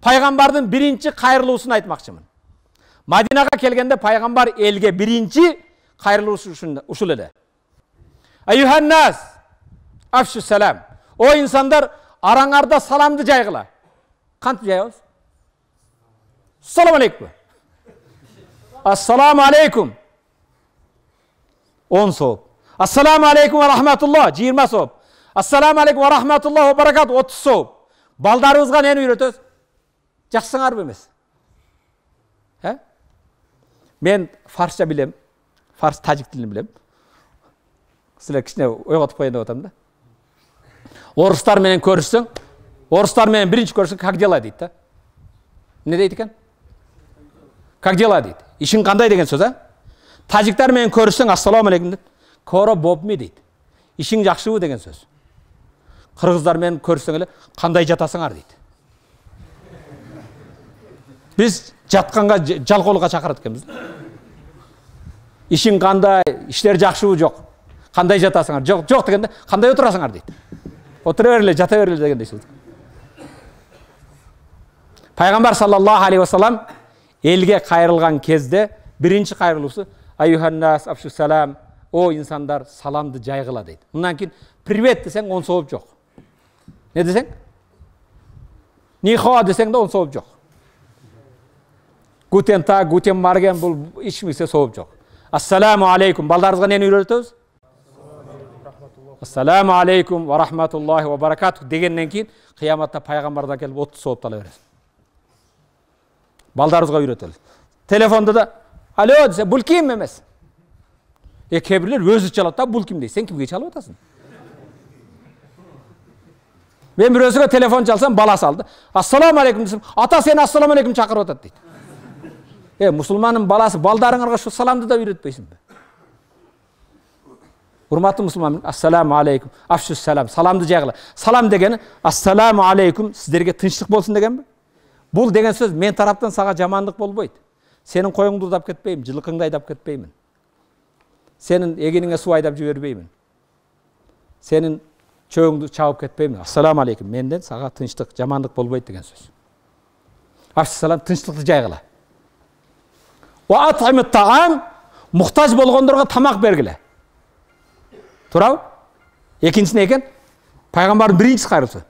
Пайғамбардың бірінші қайырлысын айтмақшымын. Мадинаға келгенде пайғамбар елге бірінші қайырлысы ушул еді. Айюханнас, афшу салам. О инсандар, араңарда саламды жайғыла. Қантып жайғыз? Салам алейкум. Ассаламу алейкум. 10 соғып. Ассаламу алейкум ва рахматуллах. 20 соғып. Ассаламу алейкум ва рахматуллах ва баракат. 30 соғып. Балдарыңызға нені үйретесіз? Жақсыңар емес. Мен фарсша білем. Фарс тажик тілін білем. Сілер кішіне ойғатып қойын деп отам да. Орыстар менен көріссің, орыстар менен бірінші көріссің, как дела дейді. Не дейді екен? Как дела дейді. Ишің қандай деген сөз, а? Тажиктар менен көріссің, ассаламу алейкум дейді. Кора боп ми дейді. Ишің жақшыбы деген сөз. Қырғыздар менен көріссің еле, қандай жатасыңар дейді. Біз жатқанға жалқаулыққа шақырады екенбіз. Ишің қандай, іштер жақшыбы жоқ. Қандай жатасыңар? Жоқ дегенде, қандай отырасыңар дейді. Отыра берле, жата берле дегендей сөз. Пайғамбар саллаллаху алейхи вассалам елге қайырылған кезде бірінші қайырылысы айюханнас афшу салам. О инсандар, саламды жайғыла дейді. Мұнан кейін привет десең, он соғып жоқ. Не десең? Нихо десең де он соғып жоқ. Гутен таг, гутен марген бұл ешмесе соғып жоқ. Ассаламу алейкум. Балдарыңызға нені үйретесіз? Ассаламу алейкум ва рахматуллахи ва баракату дегеннен кейін қияматта пайғамбардан келіп 30 соғып тала бересіз. Балдарыңызға үйретіңіз. Телефонда да алло десе, бұл кім емес? Кейбіреулер өзі çalады да, бұл кім дейді. Сен кімге çalып отырсың? Мен біреусіге телефон çalсам, баласы алды. Ассаламу алейкум десем, ата сені ассаламу алейкум шақырып отады дейді. Мұсылманның баласы, балдарыңарға şu саламды да үйретпейсің бе? Hurmatlı musulman, assalamu aleykum, afşus salam, salamdı jayğıla. Salam degeni, assalamu aleykum, sizlerge tınçlık bolsun degen mi? Бұл деген сөз, мен тараптан саға жамандық болбойды. Сенің қойыңды ұдап кетпеймін, жылқыңды айдап кетпеймін. Сенің егеніңе су айдап жібермеймін. Сенің чөңді чауып кетпеймін. Ассаламу алейкум, менден саға тынчтық, жамандық болбойды деген сөз. Афшус салам, тынчтықты жайғыла. Ва ат'имут таам, мұқтаж болғандарға тамақ бергіле. Турау? Екіншісі не екен? Пайғамбардың біріншісі қайырысы.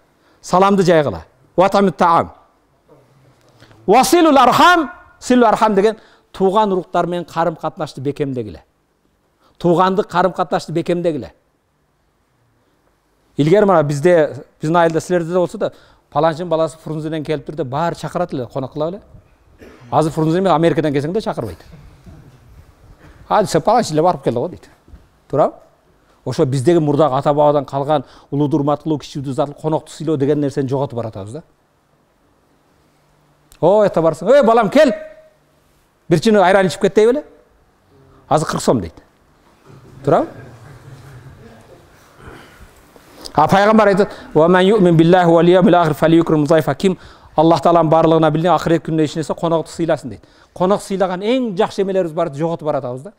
Саламды жайғыла. Ва ат'имут таам. Василул архам, силул архам деген туған ұрықтармен қарым қатынашты бекемдегіле. Туғанды қарым қатынашты бекемдегіле. Илгер мана біздің айылда сілерде де болса да, паланшын баласы Фрунзеден келіп тұрды, бары шақыратылы, қонақ қыла біле. Азы Фрунзеден Америкадан келсең де шақырбайды. Hadi sen паланшынле барып келді ғой дейді. Турау? Ошо біздегі мұрдағы ата бабадан қалған ұлы дұрматылы, кіші заттылы, қонақты сыйлау деген нәрсені жоғалтып баратабыз да. О, ета барсың, балам кел. Бірчіні айран ішіп кетті беле. Азы 40 сом дейді. Турау? Пайғамбар айтады: "Ва ман ю'мин биллахи вал йавмил ахир фалюкрим зайфа." Ким Аллах Тааланың барлығына білген ақырет күніне ішінесе қонақты сыйласын дейді. Қонақ сыйлаған ең жақсы емелеріміз барды жоғалтып баратабыз да.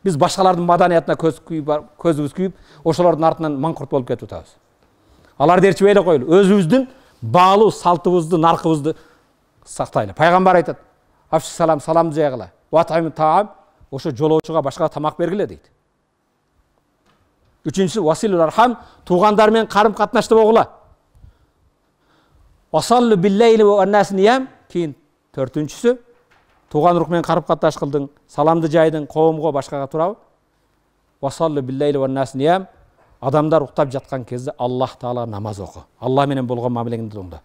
Біз башқалардың маданиятына көзіміз күйіп, ошолардың артынан маңқұрт болып кетіп отырмыз. Алар дерчі бейлі қойылы. Өзіміздің бағалу салтыбызды, нарқыбызды сақтайлы. Пайғамбар айтады: "Афшус салам, саламды жайғыла. Ва ат'имут таам." Ошо жолаушыға башқа тамақ бергіле дейді. Üçüncüsü vasilul arham, туғандармен қарым қатынашты болғыла. Васаллу биллейли ва аннас нiyam. Кейін төртіншісі, туған ұрықмен қарым қатынаш қылдың, саламды жайдың, қауымға башқаға турау. Васаллу биллейли ва аннас niyam. Адамдар ұқтап жатқан кезде Аллах Таала намаз оқы. Алла менен болған мамилеңді оңда.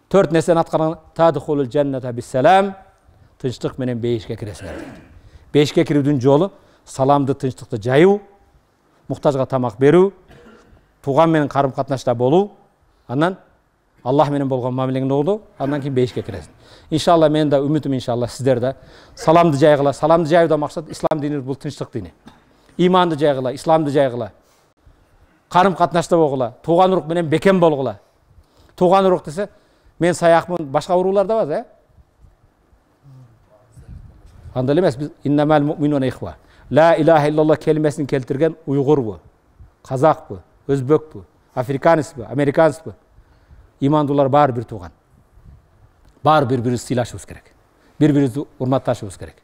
Төрт нәрсені атқарған, тадхулул жанната биссалам. Тыныштық менен бейішке кіресіңдер дейді. Бейішке кірудің жолы саламды, тыныштықты жаю, мұқтажға тамақ беру, туған менен қарым қатынашта болу, анан Аллах менен болған мамилеңді оңды, андан кейін бейішке кіресің. Иншалла мен де үмітім, иншалла сіздер де саламды жайғыла. Саламды жаюда мақсат ислам дini бұл тыныштық дini. Иманды жайғыла, исламды жайғыла. Қарым қатынашта болғыла, туған ұрық менен бекем болғыла. Туған ұрық десе, мен саяқпын, башқа ұрулар да бар, Андал емес, біз иннамал муъминуна ихва. La ilahe illallah kelimesini keltirgen Uygur bu, Kazak bu, Özbek bu, Afrikanis bu, Amerikanis bu. İmandılar var bir tuğan. баары бири бирибизди сыйлашыбыз керек, бири бирибизди урматташыбыз керек.